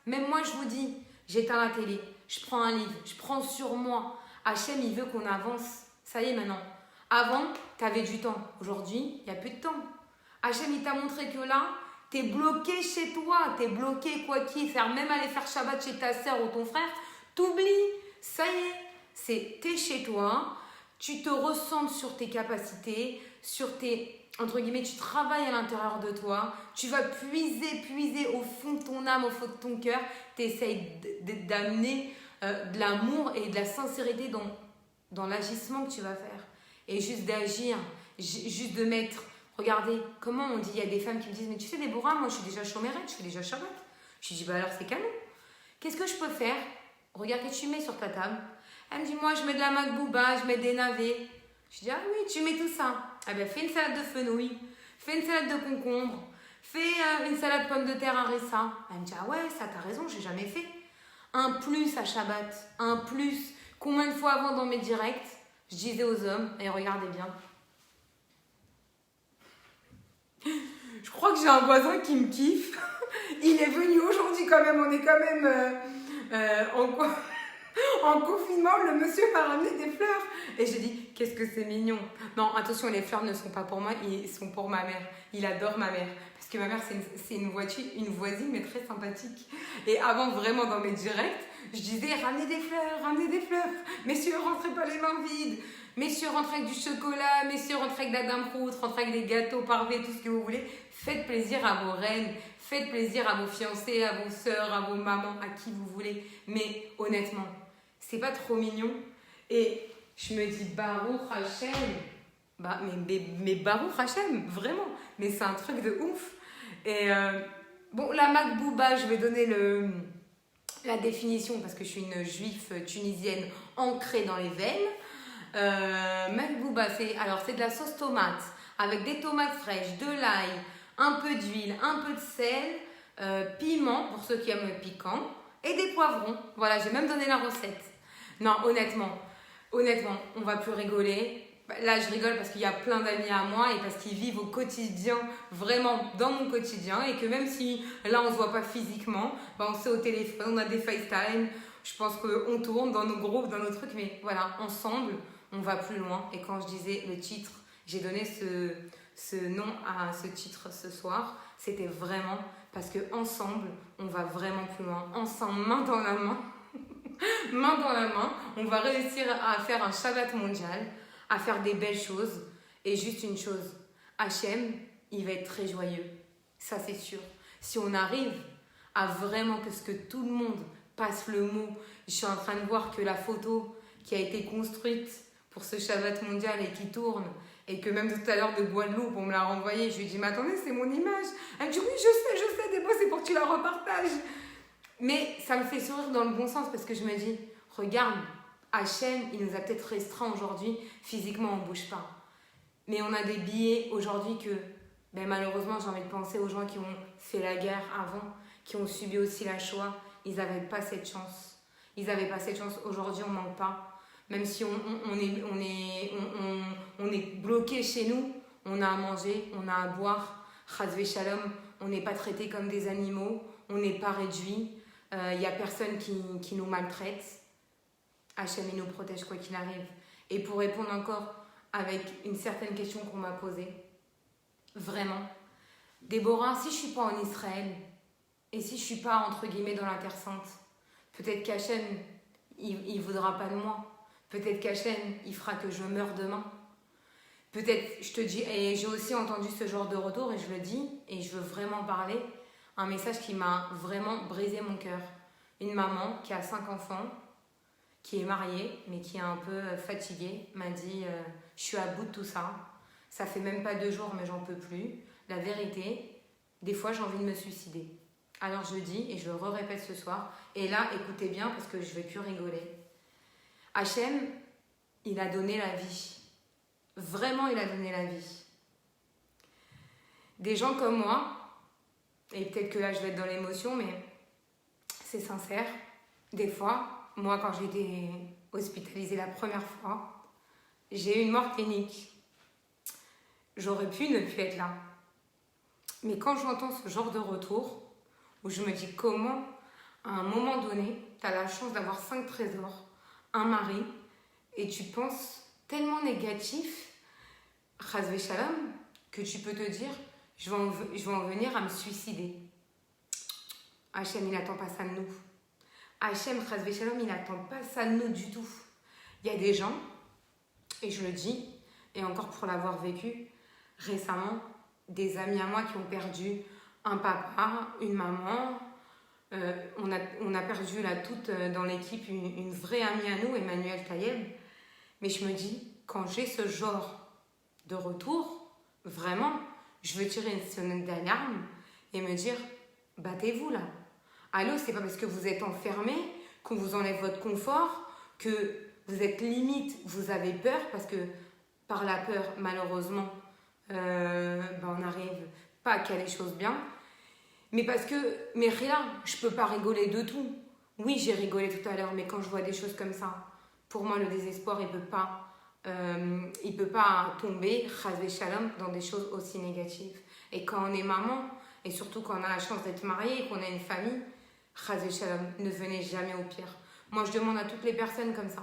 Même moi, je vous dis, j'éteins la télé, je prends un livre, je prends sur moi. Hachem, il veut qu'on avance. Ça y est maintenant. Avant, tu avais du temps. Aujourd'hui, il n'y a plus de temps. Hachem, il t'a montré que là, tu es bloqué chez toi. Tu es bloqué quoi qu'il faire. Même aller faire Shabbat chez ta sœur ou ton frère, t'oublies. Ça y est, t'es chez toi. Tu te ressens sur tes capacités, sur tes... Entre guillemets, tu travailles à l'intérieur de toi. Tu vas puiser au fond de ton âme, au fond de ton cœur. Tu essayes d'amener... de l'amour et de la sincérité dans l'agissement que tu vas faire. Et juste d'agir, juste de mettre... Regardez, comment on dit, il y a des femmes qui me disent « Mais tu sais, Déborah, moi je suis déjà chômérette, je fais déjà Shabbat. » Je dis « Bah alors c'est canon. Qu'est-ce que je peux faire? Regarde, qu'est-ce que tu mets sur ta table? » Elle me dit « Moi je mets de la magouba, je mets des navets. » Je dis « Ah oui, tu mets tout ça. Ah ben fais une salade de fenouil, fais une salade de concombre, fais une salade pomme de terre harissa. » Elle me dit « Ah ouais, ça t'as raison, j'ai jamais fait. » Un plus à Shabbat, un plus. Combien de fois avant dans mes directs, je disais aux hommes, et regardez bien. Je crois que j'ai un voisin qui me kiffe. Il est venu aujourd'hui quand même, on est quand même en confinement, le monsieur m'a ramené des fleurs. Et j'ai dit, qu'est-ce que c'est mignon. Non, attention, les fleurs ne sont pas pour moi, ils sont pour ma mère. Il adore ma mère. Parce que ma mère, c'est une voisine, mais très sympathique. Et avant, vraiment, dans mes directs, je disais, ramenez des fleurs. Messieurs, rentrez pas les mains vides. Messieurs, rentrez avec du chocolat. Messieurs, rentrez avec de la dame prout, rentrez avec des gâteaux parfaits, tout ce que vous voulez. Faites plaisir à vos reines. Faites plaisir à vos fiancés, à vos sœurs, à vos mamans, à qui vous voulez. Mais honnêtement, c'est pas trop mignon. Et je me dis, Baruch Hashem. Bah, mais Baruch Hashem, vraiment. Mais c'est un truc de ouf. Et bon, la Magbouba, je vais donner la définition parce que je suis une juive tunisienne ancrée dans les veines. Magbouba, c'est de la sauce tomate avec des tomates fraîches, de l'ail, un peu d'huile, un peu de sel, piment pour ceux qui aiment le piquant et des poivrons. Voilà, j'ai même donné la recette. Non, honnêtement, on va plus rigoler. Là, je rigole parce qu'il y a plein d'amis à moi et parce qu'ils vivent au quotidien, vraiment dans mon quotidien. Et que même si là, on ne se voit pas physiquement, bah, on s'est au téléphone, on a des FaceTime. Je pense qu'on tourne dans nos groupes, dans nos trucs. Mais voilà, ensemble, on va plus loin. Et quand je disais le titre, j'ai donné ce nom à ce titre ce soir. C'était vraiment parce qu'ensemble, on va vraiment plus loin. Ensemble, main dans la main. Main dans la main, on va réussir à faire un Shabbat mondial, à faire des belles choses. Et juste une chose, Hachem, il va être très joyeux. Ça, c'est sûr. Si on arrive à vraiment que tout le monde passe le mot. Je suis en train de voir que la photo qui a été construite pour ce Shabbat mondial et qui tourne, Et que même tout à l'heure de Guadeloupe, on me l'a renvoyé. Je lui ai dit, mais attendez, c'est mon image. Elle me dit, oui, je sais, des fois, c'est pour que tu la repartages. Mais ça me fait sourire dans le bon sens parce que je me dis, regarde, H&M, il nous a peut-être restreint aujourd'hui, physiquement, on ne bouge pas. Mais on a des billets aujourd'hui que, ben, malheureusement, j'ai envie de penser aux gens qui ont fait la guerre avant, qui ont subi aussi la Shoah. Ils n'avaient pas cette chance. Ils n'avaient pas cette chance. Aujourd'hui, on ne manque pas. Même si on est bloqué chez nous, on a à manger, on a à boire. Chazvé Shalom, on n'est pas traité comme des animaux, on n'est pas réduit. Il n'y a personne qui nous maltraite. Hachem, il nous protège quoi qu'il arrive. Et pour répondre encore avec une certaine question qu'on m'a posée, vraiment, Déborah, si je ne suis pas en Israël, et si je ne suis pas, entre guillemets, dans la Terre Sainte, peut-être qu'Hachem, il ne voudra pas de moi. Peut-être qu'Hachem, il fera que je meure demain. Peut-être, je te dis, et j'ai aussi entendu ce genre de retour, et je le dis, et je veux vraiment parler, un message qui m'a vraiment brisé mon cœur. Une maman qui a 5 enfants, qui est mariée, mais qui est un peu fatiguée, m'a dit, je suis à bout de tout ça. Ça fait même pas 2 jours, mais j'en peux plus. La vérité, des fois, j'ai envie de me suicider. Alors je le dis, et je le répète ce soir, et là, écoutez bien, parce que je ne vais plus rigoler. Hachem, il a donné la vie. Vraiment, il a donné la vie. Des gens comme moi, et peut-être que là, je vais être dans l'émotion, mais c'est sincère. Des fois, moi, quand j'ai été hospitalisée la première fois, j'ai eu une mort clinique. J'aurais pu ne plus être là. Mais quand j'entends ce genre de retour, où je me dis comment, à un moment donné, tu as la chance d'avoir 5 trésors, un mari, et tu penses tellement négatif, Chazvé Shalom, que tu peux te dire, je vais en venir à me suicider. Hachem, il n'attend pas ça de nous. Hachem, Chazvé Shalom, il n'attend pas ça de nous du tout. Il y a des gens, et je le dis, et encore pour l'avoir vécu récemment, des amis à moi qui ont perdu un papa, une maman. On a perdu là toute dans l'équipe une vraie amie à nous, Emmanuel Tayeb. Mais je me dis, quand j'ai ce genre de retour, vraiment, je veux tirer une sonnette d'alarme et me dire, battez-vous là. Allô, c'est pas parce que vous êtes enfermé qu'on vous enlève votre confort, que vous êtes limite, vous avez peur, parce que par la peur, malheureusement, on n'arrive pas à caler les choses bien. Mais rien, je peux pas rigoler de tout. Oui, j'ai rigolé tout à l'heure, mais quand je vois des choses comme ça, pour moi, le désespoir, il peut pas tomber, chazvé shalom, dans des choses aussi négatives. Et quand on est maman, et surtout quand on a la chance d'être marié, qu'on a une famille, chazvé shalom, ne venez jamais au pire. Moi, je demande à toutes les personnes comme ça,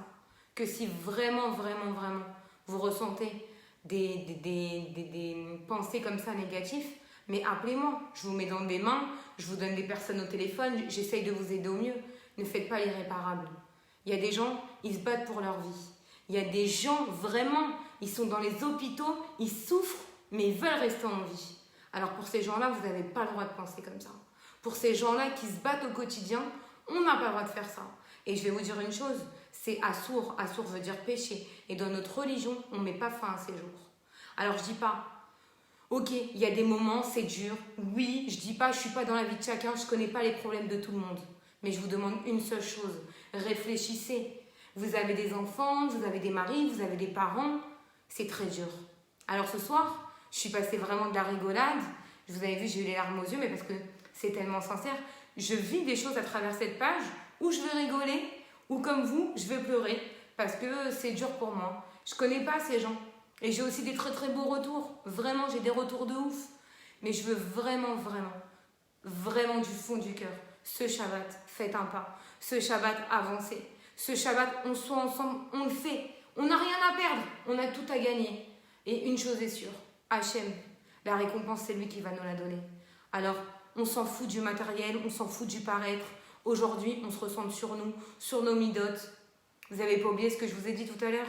que si vraiment, vraiment, vraiment, vous ressentez des pensées comme ça négatives, mais appelez-moi, je vous mets dans des mains, je vous donne des personnes au téléphone, j'essaye de vous aider au mieux. Ne faites pas l'irréparable. Il y a des gens, ils se battent pour leur vie. Il y a des gens, vraiment, ils sont dans les hôpitaux, ils souffrent, mais ils veulent rester en vie. Alors pour ces gens-là, vous n'avez pas le droit de penser comme ça. Pour ces gens-là qui se battent au quotidien, on n'a pas le droit de faire ça. Et je vais vous dire une chose, c'est assour. Assour veut dire péché. Et dans notre religion, on ne met pas fin à ces jours. Alors je dis pas, ok, il y a des moments, c'est dur. Oui, je dis pas, je suis pas dans la vie de chacun, je connais pas les problèmes de tout le monde. Mais je vous demande une seule chose, réfléchissez. Vous avez des enfants, vous avez des maris, vous avez des parents, c'est très dur. Alors ce soir, je suis passée vraiment de la rigolade. Vous avez vu, j'ai eu les larmes aux yeux, mais parce que c'est tellement sincère. Je vis des choses à travers cette page où je vais rigoler, ou comme vous, je vais pleurer, parce que c'est dur pour moi. Je connais pas ces gens. Et j'ai aussi des très très beaux retours. Vraiment, j'ai des retours de ouf. Mais je veux vraiment, vraiment, vraiment du fond du cœur. Ce Shabbat, faites un pas. Ce Shabbat, avancez. Ce Shabbat, on soit ensemble, on le fait. On n'a rien à perdre, on a tout à gagner. Et une chose est sûre, Hachem, la récompense, c'est lui qui va nous la donner. Alors, on s'en fout du matériel, on s'en fout du paraître. Aujourd'hui, on se ressente sur nous, sur nos midotes. Vous n'avez pas oublié ce que je vous ai dit tout à l'heure?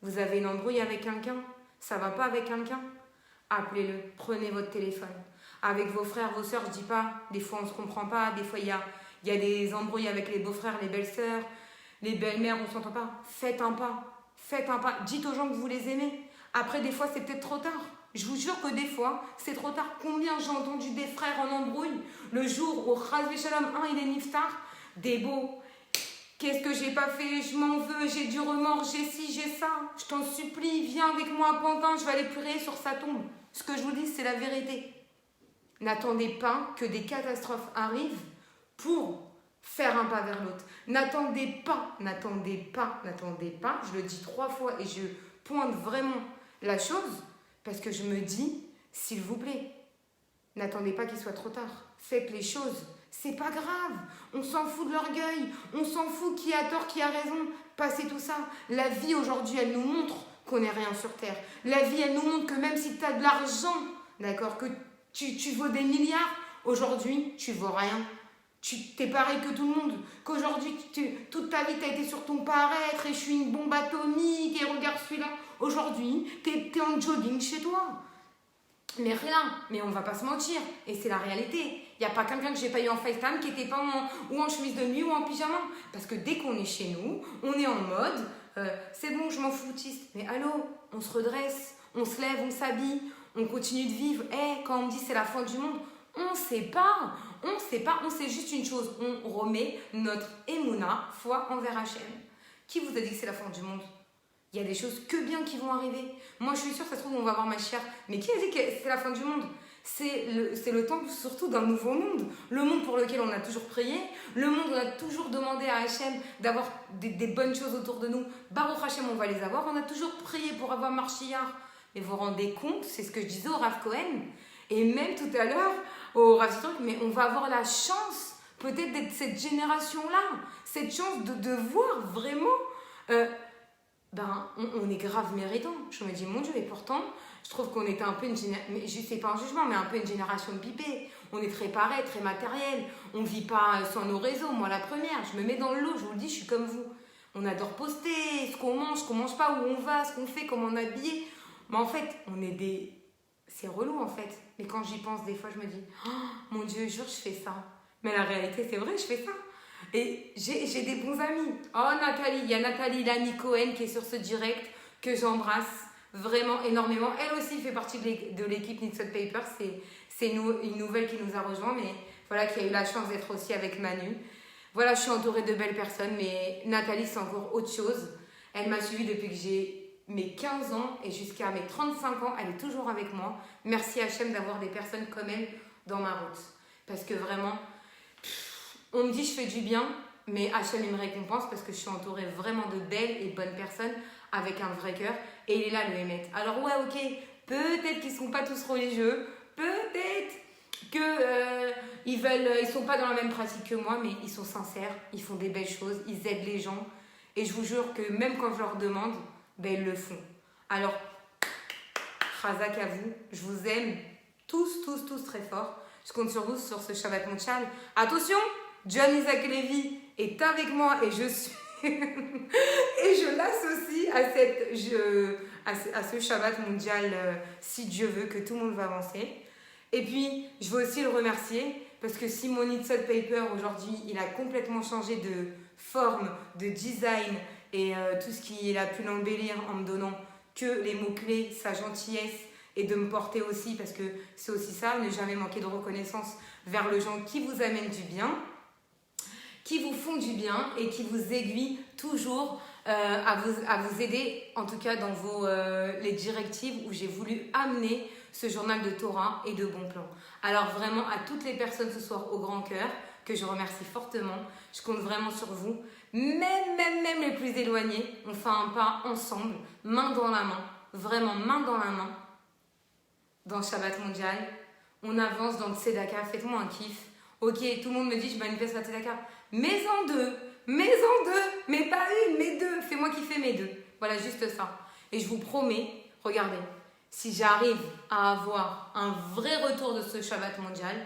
Vous avez une embrouille avec quelqu'un? Ça va pas avec quelqu'un? Appelez-le, prenez votre téléphone. Avec vos frères, vos sœurs, je dis pas, des fois on se comprend pas, des fois il y a des embrouilles avec les beaux-frères, les belles-sœurs, les belles-mères, on s'entend pas. Faites un pas, dites aux gens que vous les aimez. Après, des fois, c'est peut-être trop tard. Je vous jure que des fois, c'est trop tard. Combien j'ai entendu des frères en embrouille le jour où Chazvé Shalom 1 il est niftar. Des beaux. Qu'est-ce que j'ai pas fait? Je m'en veux, j'ai du remords, j'ai ci, j'ai ça. Je t'en supplie, viens avec moi à Pantin, je vais aller pleurer sur sa tombe. Ce que je vous dis, c'est la vérité. N'attendez pas que des catastrophes arrivent pour faire un pas vers l'autre. N'attendez pas, je le dis 3 fois et je pointe vraiment la chose parce que je me dis, s'il vous plaît, n'attendez pas qu'il soit trop tard. Faites les choses. C'est pas grave. On s'en fout de l'orgueil. On s'en fout qui a tort, qui a raison. Passez tout ça. La vie aujourd'hui, elle nous montre qu'on n'est rien sur terre. La vie, elle nous montre que même si tu as de l'argent, d'accord, que tu vaux des milliards, aujourd'hui, tu vaux rien. Tu es pareil que tout le monde. Qu'aujourd'hui, toute ta vie, tu as été sur ton paraître et je suis une bombe atomique et regarde celui-là. Aujourd'hui, tu es en jogging chez toi. Mais rien, mais on va pas se mentir, et c'est la réalité. Il n'y a pas quelqu'un que j'ai pas eu en FaceTime qui était pas en chemise de nuit ou en pyjama. Parce que dès qu'on est chez nous, on est en mode, c'est bon, je m'en foutiste. Mais allô, on se redresse, on se lève, on s'habille, on continue de vivre. Quand on me dit c'est la fin du monde, on sait pas, on sait juste une chose, on remet notre émouna, foi envers Hachem. Qui vous a dit que c'est la fin du monde? Il y a des choses que bien qui vont arriver. Moi, je suis sûre que ça se trouve, on va voir ma chère. Mais qui a dit que c'est la fin du monde? C'est le temps surtout d'un nouveau monde. Le monde pour lequel on a toujours prié. Le monde où on a toujours demandé à Hachem d'avoir des bonnes choses autour de nous. Baruch Hachem, on va les avoir. On a toujours prié pour avoir Marchiar. Mais vous vous rendez compte, c'est ce que je disais au Rav Cohen. Et même tout à l'heure, au Rav Zitrok, mais on va avoir la chance peut-être d'être cette génération-là. Cette chance de voir vraiment... on est grave méritant. Je me dis, mon Dieu, et pourtant, je trouve qu'on était un peu une génération, c'est pas un jugement, mais un peu une génération de pipés. On est très pareil, très matériel. On vit pas sans nos réseaux. Moi, la première, je me mets dans le lot, je vous le dis, je suis comme vous. On adore poster ce qu'on mange pas, où on va, ce qu'on fait, comment on est habillé. Mais en fait, on est des... C'est relou, en fait. Mais quand j'y pense, des fois, je me dis, oh, mon Dieu, jure, je fais ça. Mais la réalité, c'est vrai, je fais ça. Et j'ai des bons amis. Oh, Nathalie, il y a Nathalie Lani Cohen qui est sur ce direct, que j'embrasse vraiment énormément. Elle aussi fait partie de l'équipe Knitted Paper. C'est une nouvelle qui nous a rejoint, mais voilà, qui a eu la chance d'être aussi avec Manu. Voilà, je suis entourée de belles personnes, mais Nathalie, c'est encore autre chose. Elle m'a suivie depuis que j'ai mes 15 ans et jusqu'à mes 35 ans. Elle est toujours avec moi. Merci Hachem d'avoir des personnes comme elle dans ma route. Parce que vraiment... On me dit je fais du bien, mais Hachem il me récompense parce que je suis entourée vraiment de belles et bonnes personnes avec un vrai cœur. Et il est là le Hémet. Alors ouais, ok, peut-être qu'ils ne sont pas tous religieux, peut-être qu'ils sont pas dans la même pratique que moi, mais ils sont sincères, ils font des belles choses, ils aident les gens. Et je vous jure que même quand je leur demande, ils le font. Alors, Chazak à vous, je vous aime tous très fort. Je compte sur vous sur ce Shabbat Mondial. Attention! John Isaac Lévy est avec moi et je suis et je l'associe à ce Shabbat mondial si Dieu veut que tout le monde va avancer. Et puis je veux aussi le remercier parce que si mon Knitted Paper aujourd'hui il a complètement changé de forme, de design et tout ce qu'il a pu l'embellir en me donnant que les mots-clés, sa gentillesse et de me porter aussi parce que c'est aussi ça, ne jamais manquer de reconnaissance vers les gens qui vous amènent du bien, qui vous font du bien et qui vous aiguillent toujours à vous aider, en tout cas dans les directives où j'ai voulu amener ce journal de Torah et de bons plans. Alors vraiment à toutes les personnes ce soir au grand cœur, que je remercie fortement, je compte vraiment sur vous, même les plus éloignés, on fait un pas ensemble, main dans la main, vraiment main dans la main, dans le Shabbat mondial, on avance dans le Tzedaka, faites-moi un kiff. Ok, tout le monde me dit je manifeste la Tzedaka. Mais en deux, mais pas une, mais deux. C'est moi qui fais mes deux. Voilà, juste ça. Et je vous promets, regardez, si j'arrive à avoir un vrai retour de ce Shabbat mondial,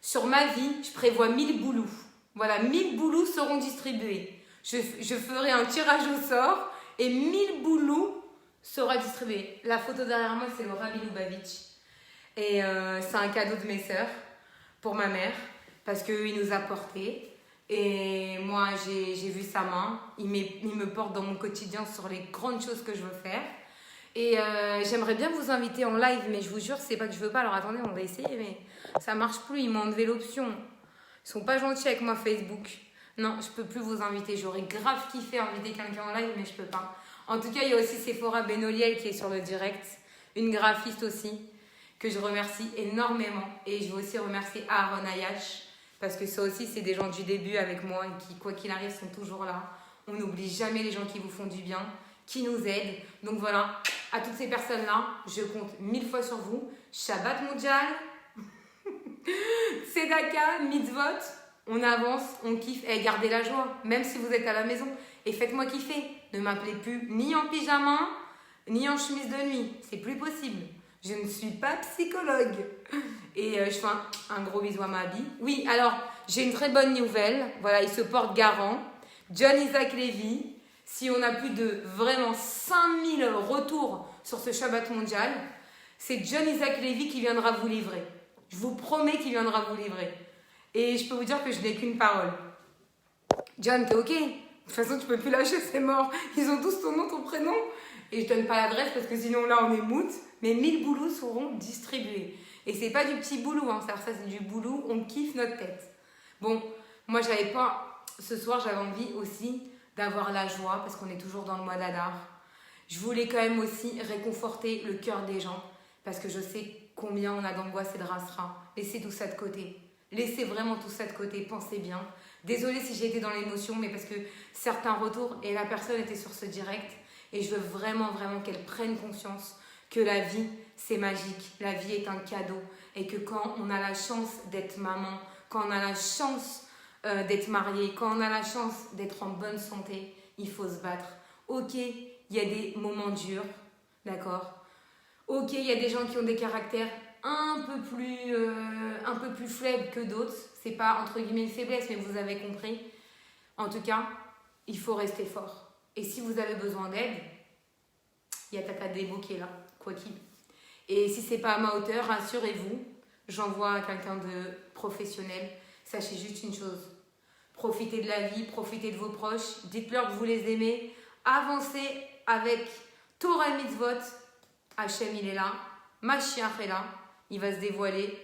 sur ma vie, je prévois 1000 boulous. Voilà, 1000 boulous seront distribués. Je ferai un tirage au sort et 1000 boulous sera distribué. La photo derrière moi, c'est le Rabbi Lubavitch. Et c'est un cadeau de mes sœurs pour ma mère parce qu'il nous a portés. Et moi, j'ai vu sa main. Il me porte dans mon quotidien sur les grandes choses que je veux faire. Et j'aimerais bien vous inviter en live, mais je vous jure, c'est pas que je veux pas. Alors attendez, on va essayer, mais ça marche plus. Ils m'ont enlevé l'option. Ils sont pas gentils avec moi, Facebook. Non, je peux plus vous inviter. J'aurais grave kiffé inviter quelqu'un en live, mais je peux pas. En tout cas, il y a aussi Sephora Benoliel qui est sur le direct. Une graphiste aussi, que je remercie énormément. Et je veux aussi remercier Aaron Ayash, parce que ça aussi, c'est des gens du début avec moi et qui, quoi qu'il arrive, sont toujours là. On n'oublie jamais les gens qui vous font du bien, qui nous aident. Donc voilà, à toutes ces personnes-là, je compte 1000 fois sur vous. Shabbat mondial, Tzedaka, mitzvot, on avance, on kiffe. Et gardez la joie, même si vous êtes à la maison. Et faites-moi kiffer. Ne m'appelez plus ni en pyjama, ni en chemise de nuit. C'est plus possible. Je ne suis pas psychologue. Et je fais un gros bisou à ma bille. Oui, alors, j'ai une très bonne nouvelle. Voilà, il se porte garant. John Isaac Levy, si on a plus de vraiment 5000 retours sur ce Shabbat mondial, c'est John Isaac Levy qui viendra vous livrer. Je vous promets qu'il viendra vous livrer. Et je peux vous dire que je n'ai qu'une parole. John, t'es OK? De toute façon, tu peux plus lâcher, c'est mort. Ils ont tous ton nom, ton prénom. Et je donne pas l'adresse parce que sinon là, on est mout. Mais 1000 boulous seront distribués. Et c'est pas du petit boulot, hein. Ça, c'est du boulot, on kiffe notre tête. Bon, moi, j'avais pas... Ce soir, j'avais envie aussi d'avoir la joie parce qu'on est toujours dans le mois d'Adar. Je voulais quand même aussi réconforter le cœur des gens parce que je sais combien on a d'angoisse et de rasera. Laissez tout ça de côté. Laissez vraiment tout ça de côté. Pensez bien. Désolée si j'ai été dans l'émotion, mais parce que certains retours et la personne était sur ce direct et je veux vraiment, vraiment qu'elle prenne conscience que la vie, c'est magique. La vie est un cadeau et que quand on a la chance d'être maman, quand on a la chance d'être marié, quand on a la chance d'être en bonne santé, il faut se battre. Ok, il y a des moments durs, d'accord. Ok, il y a des gens qui ont des caractères un peu plus faibles que d'autres. C'est pas entre guillemets une faiblesse, mais vous avez compris. En tout cas, il faut rester fort. Et si vous avez besoin d'aide, il y a Tata Debo qui est là, quoi qu'il. Et si c'est pas à ma hauteur, rassurez-vous, j'envoie quelqu'un de professionnel. Sachez juste une chose. Profitez de la vie, profitez de vos proches, dites-leur que vous les aimez, avancez avec Torah Mitzvot. Hachem, il est là, Mashiach est là, il va se dévoiler.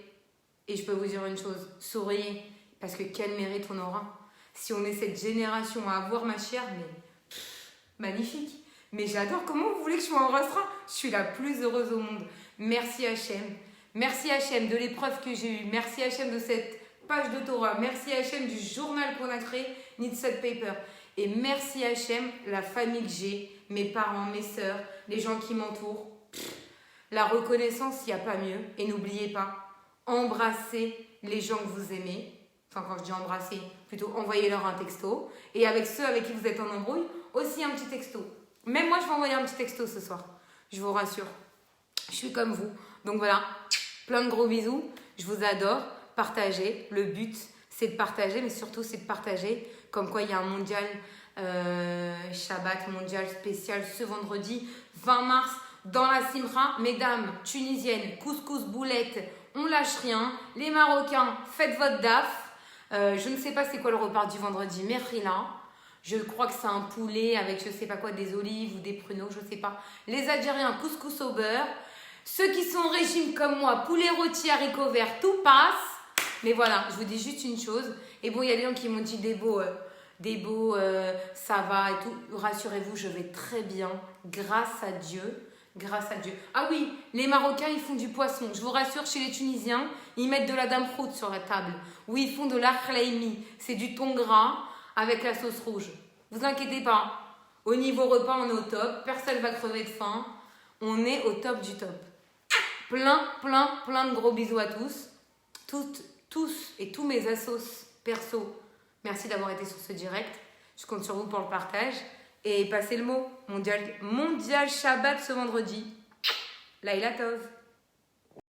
Et je peux vous dire une chose, souriez, parce que quel mérite on aura. Si on est cette génération à avoir Mashiach, mais magnifique. Mais j'adore, comment vous voulez que je sois en Rastra? Je suis la plus heureuse au monde. Merci Hachem. Merci Hachem de l'épreuve que j'ai eue. Merci Hachem de cette page de Torah. Merci Hachem du journal qu'on a créé, Nitzot Paper. Et merci Hachem, la famille que j'ai, mes parents, mes sœurs, les gens qui m'entourent. La reconnaissance, il n'y a pas mieux. Et n'oubliez pas, embrassez les gens que vous aimez. Enfin, quand je dis embrasser, plutôt envoyez-leur un texto. Et avec ceux avec qui vous êtes en embrouille, aussi un petit texto. Même moi, je vais envoyer un petit texto ce soir. Je vous rassure. Je suis comme vous. Donc voilà, plein de gros bisous. Je vous adore. Partagez. Le but, c'est de partager, mais surtout, c'est de partager. Comme quoi, il y a un mondial, Shabbat mondial spécial ce vendredi 20 mars dans la Simra. Mesdames tunisiennes, couscous, boulettes, on lâche rien. Les Marocains, faites votre daf. Je ne sais pas c'est quoi le repas du vendredi, merila. Je crois que c'est un poulet avec je sais pas quoi, des olives ou des pruneaux, je sais pas. Les Algériens, couscous au beurre. Ceux qui sont au régime comme moi, poulet rôti, haricots verts, tout passe. Mais voilà, je vous dis juste une chose. Et bon, il y a des gens qui m'ont dit des beaux, ça va et tout. Rassurez-vous, je vais très bien, grâce à Dieu. Grâce à Dieu. Ah oui, les Marocains, ils font du poisson. Je vous rassure, chez les Tunisiens, ils mettent de la dame route sur la table. Oui, ils font de l'akhlaimi. C'est du thon gras avec la sauce rouge. Vous inquiétez pas. Au niveau repas, on est au top. Personne va crever de faim. On est au top du top. Plein de gros bisous à tous. Tous et tous mes assos perso. Merci d'avoir été sur ce direct. Je compte sur vous pour le partage. Et passez le mot. Mondial Shabbat ce vendredi. Laila Tov.